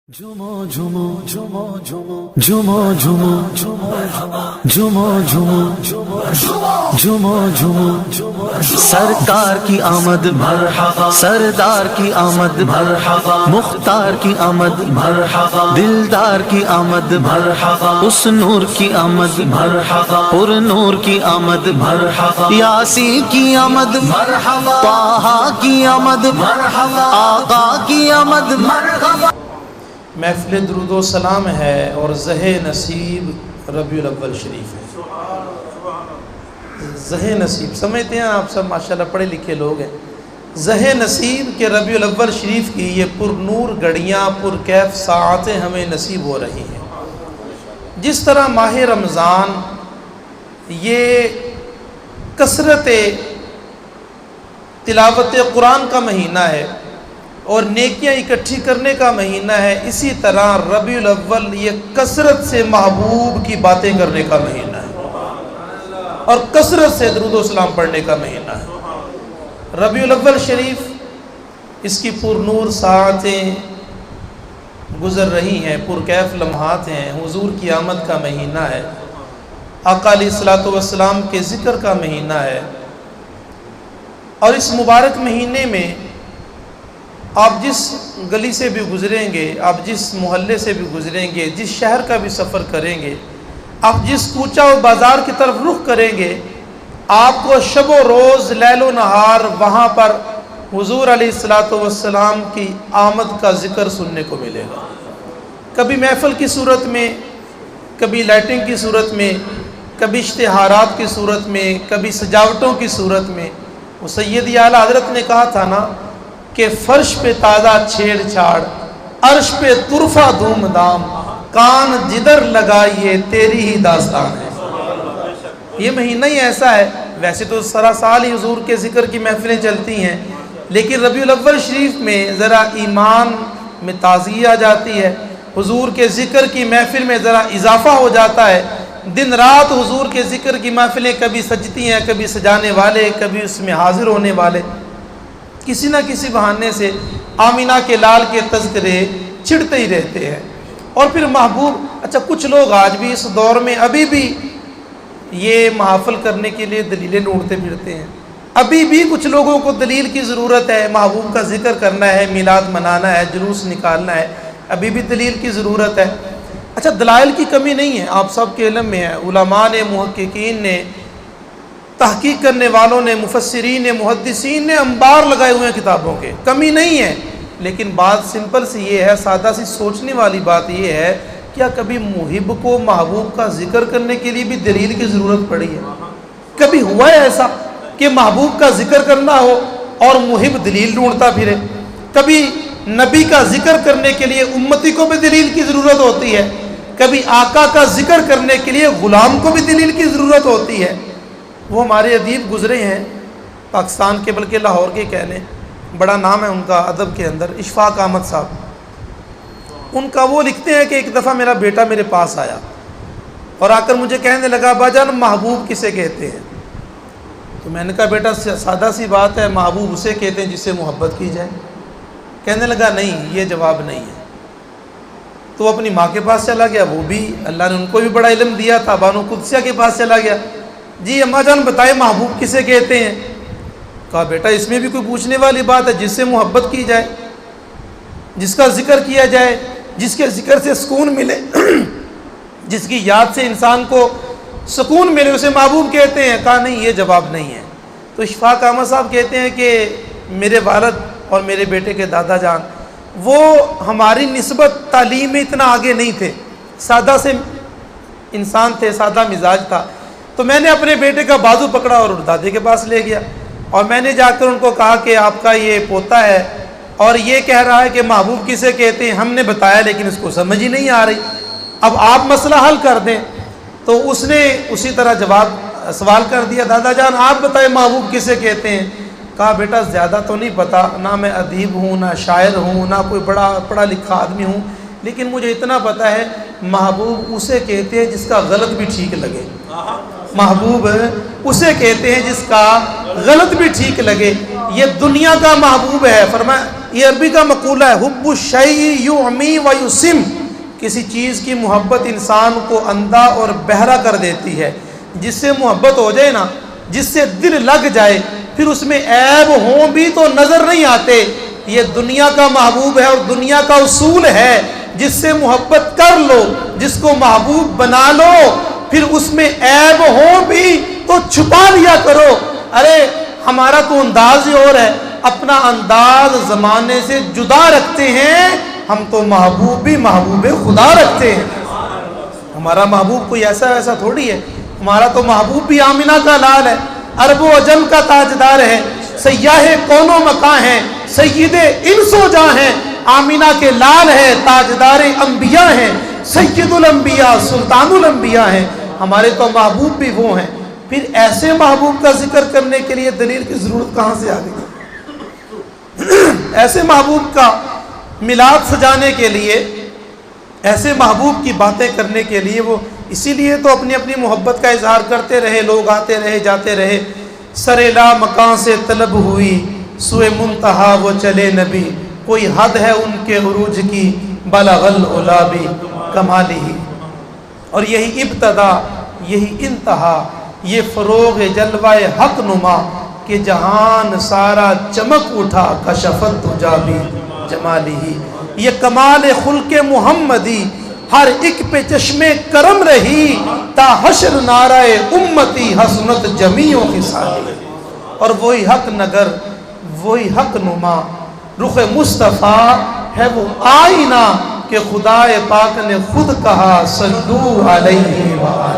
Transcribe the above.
جمو جمو جمو جمو جمو جمو جمو جمو جمو جمو سرکار کی آمد مرحبا، سردار کی آمد مرحبا، مختار کی آمد مرحبا، دلدار کی آمد مرحبا، اس نور کی آمد مرحبا، پر نور کی آمد مرحبا، یاسین کی آمد مرحبا، طٰہٰ کی آمد مرحبا، آقا کی آمد مرحبا۔ محفل درود و سلام ہے اور زہ نصیب ربیع الاول شریف ہے۔ زہ نصیب سمجھتے ہیں آپ سب ماشاءاللہ پڑھے لکھے لوگ ہیں۔ زہ نصیب کے ربیع الاول شریف کی یہ پر نور گھڑیاں، پر کیف ساعتیں ہمیں نصیب ہو رہی ہیں۔ جس طرح ماہ رمضان یہ کثرت تلاوت قرآن کا مہینہ ہے اور نیکیاں اکٹھی کرنے کا مہینہ ہے، اسی طرح ربیع الاول یہ کثرت سے محبوب کی باتیں کرنے کا مہینہ ہے اور کثرت سے درود و سلام پڑھنے کا مہینہ ہے۔ ربیع الاول شریف اس کی پر نور ساعتیں گزر رہی ہیں، پر کیف لمحات ہیں، حضور کی آمد کا مہینہ ہے، آقا علیہ الصلوۃ والسلام کے ذکر کا مہینہ ہے۔ اور اس مبارک مہینے میں آپ جس گلی سے بھی گزریں گے، آپ جس محلے سے بھی گزریں گے، جس شہر کا بھی سفر کریں گے، آپ جس کوچہ و بازار کی طرف رخ کریں گے، آپ کو شب و روز لیل و نہار وہاں پر حضور علیہ الصلوۃ والسلام کی آمد کا ذکر سننے کو ملے گا۔ کبھی محفل کی صورت میں، کبھی لائٹنگ کی صورت میں، کبھی اشتہارات کی صورت میں، کبھی سجاوٹوں کی صورت میں۔ وہ سید اعلیٰ حضرت نے کہا تھا نا کہ فرش پہ تازہ چھیڑ چھاڑ، عرش پہ طرفہ دھوم دھام، کان جدھر لگائیے تیری ہی داستان ہے۔ یہ مہینہ ہی ایسا ہے، ویسے تو سارا سال ہی حضور کے ذکر کی محفلیں چلتی ہیں، لیکن ربیع الاول شریف میں ذرا ایمان میں تازگی آ جاتی ہے، حضور کے ذکر کی محفل میں ذرا اضافہ ہو جاتا ہے۔ دن رات حضور کے ذکر کی محفلیں کبھی سجتی ہیں، کبھی سجانے والے، کبھی اس میں حاضر ہونے والے کسی نہ کسی بہانے سے آمینہ کے لال کے تذکرے چھڑتے ہی رہتے ہیں۔ اور پھر محبوب، اچھا کچھ لوگ آج بھی اس دور میں ابھی بھی یہ محافل کرنے کے لیے دلیلیں ڈھونڈتے پھرتے ہیں، ابھی بھی کچھ لوگوں کو دلیل کی ضرورت ہے، محبوب کا ذکر کرنا ہے، میلاد منانا ہے، جلوس نکالنا ہے، ابھی بھی دلیل کی ضرورت ہے۔ اچھا دلائل کی کمی نہیں ہے، آپ سب کے علم میں ہے، علماء نے، محققین نے، تحقیق کرنے والوں نے، مفسرین نے، محدثین نے انبار لگائے ہوئے ہیں کتابوں کے، کمی نہیں ہے، لیکن بات سمپل سی یہ ہے، سادہ سی سوچنے والی بات یہ ہے، کیا کبھی محب کو محبوب کا ذکر کرنے کے لیے بھی دلیل کی ضرورت پڑی ہے؟ کبھی ہوا ہے ایسا کہ محبوب کا ذکر کرنا ہو اور محب دلیل ڈھونڈتا پھرے؟ کبھی نبی کا ذکر کرنے کے لیے امتی کو بھی دلیل کی ضرورت ہوتی ہے، کبھی آقا کا ذکر کرنے کے لیے غلام کو بھی دلیل کی ضرورت ہوتی ہے۔ وہ ہمارے ادیب گزرے ہیں پاکستان کے، بلکہ لاہور کے کہنے، بڑا نام ہے ان کا ادب کے اندر، اشفاق احمد صاحب۔ ان کا وہ لکھتے ہیں کہ ایک دفعہ میرا بیٹا میرے پاس آیا اور آ کر مجھے کہنے لگا ابا جان محبوب کسے کہتے ہیں؟ تو میں نے کہا بیٹا سادہ سی بات ہے، محبوب اسے کہتے ہیں جس سے محبت کی جائے۔ کہنے لگا نہیں، یہ جواب نہیں ہے۔ تو وہ اپنی ماں کے پاس چلا گیا، وہ بھی اللہ نے ان کو بھی بڑا علم دیا تھا، بانو قدسیہ کے پاس چلا گیا، جی اماں جان بتائے محبوب کسے کہتے ہیں؟ کہا بیٹا اس میں بھی کوئی پوچھنے والی بات ہے، جس سے محبت کی جائے، جس کا ذکر کیا جائے، جس کے ذکر سے سکون ملے، جس کی یاد سے انسان کو سکون ملے، اسے محبوب کہتے ہیں۔ کہا نہیں، یہ جواب نہیں ہے۔ تو اشفاق احمد صاحب کہتے ہیں کہ میرے والد اور میرے بیٹے کے دادا جان وہ ہماری نسبت تعلیم میں اتنا آگے نہیں تھے، سادہ سے انسان تھے، سادہ مزاج تھا۔ تو میں نے اپنے بیٹے کا بازو پکڑا اور دادے کے پاس لے گیا اور میں نے جا کر ان کو کہا کہ آپ کا یہ پوتا ہے اور یہ کہہ رہا ہے کہ محبوب کسے کہتے ہیں، ہم نے بتایا لیکن اس کو سمجھ ہی نہیں آ رہی، اب آپ مسئلہ حل کر دیں۔ تو اس نے اسی طرح سوال کر دیا، دادا جان آپ بتائیں محبوب کسے کہتے ہیں؟ کہا بیٹا زیادہ تو نہیں پتا، نہ میں ادیب ہوں، نہ شاعر ہوں، نہ کوئی بڑا پڑھا لکھا آدمی ہوں، لیکن مجھے اتنا پتا ہے محبوب اسے کہتے ہیں جس کا غلط بھی ٹھیک لگے۔ محبوب اسے کہتے ہیں جس کا غلط بھی ٹھیک لگے۔ یہ دنیا کا محبوب ہے. فرمایا یہ عربی کا مقولہ ہے حب الشیء یعمی و یسم. کسی چیز کی محبت انسان کو اندھا اور بہرا کر دیتی ہے. جس سے محبت ہو جائے نا, جس سے دل لگ جائے, پھر اس میں عیب ہوں بھی تو نظر نہیں آتے. یہ دنیا کا محبوب ہے اور دنیا کا اصول ہے, جس سے محبت کر لو, جس کو محبوب بنا لو, پھر اس میں عیب ہو بھی تو چھپا لیا کرو. ارے ہمارا تو انداز ہی اور ہے, اپنا انداز زمانے سے جدا رکھتے ہیں. ہم تو محبوب بھی محبوب خدا رکھتے ہیں. ہمارا محبوب کوئی ایسا ویسا تھوڑی ہے. ہمارا تو محبوب بھی آمنہ کا لال ہے, عرب و عجم کا تاجدار ہے, سیاہ کون و مکاں ہے, سید انس و جاں ہیں, آمنہ کے لال ہے, تاجدار انبیاء ہیں, سید الانبیاء سلطان الانبیاء ہیں. ہمارے تو محبوب بھی وہ ہیں. پھر ایسے محبوب کا ذکر کرنے کے لیے دلیل کی ضرورت کہاں سے آ گئی؟ ایسے محبوب کا میلاد سجانے کے لیے, ایسے محبوب کی باتیں کرنے کے لیے, وہ اسی لیے تو اپنی اپنی محبت کا اظہار کرتے رہے, لوگ آتے رہے جاتے رہے. سر لا مکان سے طلب ہوئی, سوئے منتہا وہ چلے نبی, کوئی حد ہے ان کے عروج کی, بلغ العلا بھی کمالی ہی. اور یہی ابتدا یہی انتہا, یہ فروغ جلوہ حق نما, کہ جہان سارا چمک اٹھا, کشفت تجا بھی جمالی ہی. یہ کمال خلق محمدی ہر ایک پہ چشم کرم رہی, تا حشر نعرہ امتی حسنت جمیع خصالی. اور وہی حق نگر وہی حق نما, رخ مصطفیٰ ہے وہ آئینہ, کہ خدا پاک نے خود کہا صلو علیہ وآلہ.